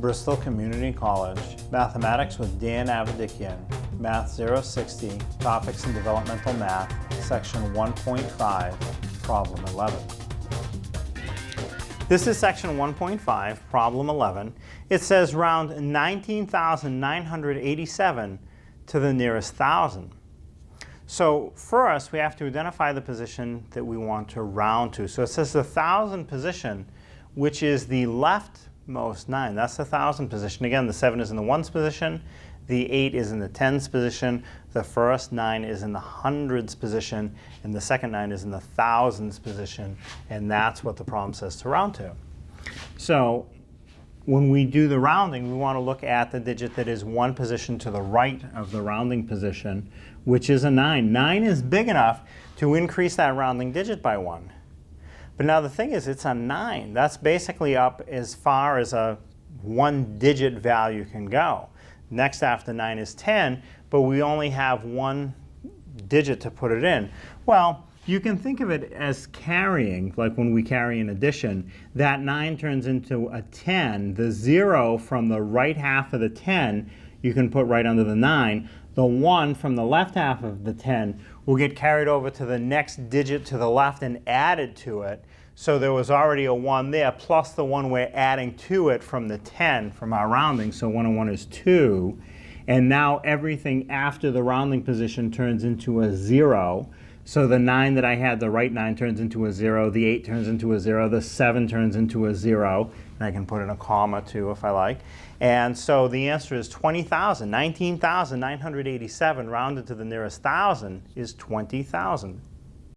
Bristol Community College, Mathematics with Dan Avedikian, Math 060, Topics in Developmental Math, Section 1.5, Problem 11. This is Section 1.5, Problem 11. It says round 19,987 to the nearest thousand. So first, we have to identify the position that we want to round to. So it says the thousand position, which is the leftmost 9. That's the thousand position. Again, the 7 is in the ones position, the 8 is in the tens position, the first 9 is in the hundreds position, and the second 9 is in the thousands position, and that's what the problem says to round to. So when we do the rounding, we want to look at the digit that is one position to the right of the rounding position, which is a 9. 9 is big enough to increase that rounding digit by 1. But now the thing is, it's a 9. That's basically up as far as a one-digit value can go. Next after 9 is 10, but we only have one digit to put it in. Well, you can think of it as carrying, like when we carry an addition. That 9 turns into a 10. The 0 from the right half of the 10 you can put right under the 9. The 1 from the left half of the 10 will get carried over to the next digit to the left and added to it. So there was already a 1 there, plus the 1 we're adding to it from the 10 from our rounding. So 1 and 1 is 2. And now everything after the rounding position turns into a 0. So the 9 that I had, the right 9, turns into a 0. The 8 turns into a 0. The 7 turns into a 0. And I can put in a comma too if I like. And so the answer is 20,000. 19,987 rounded to the nearest thousand is 20,000.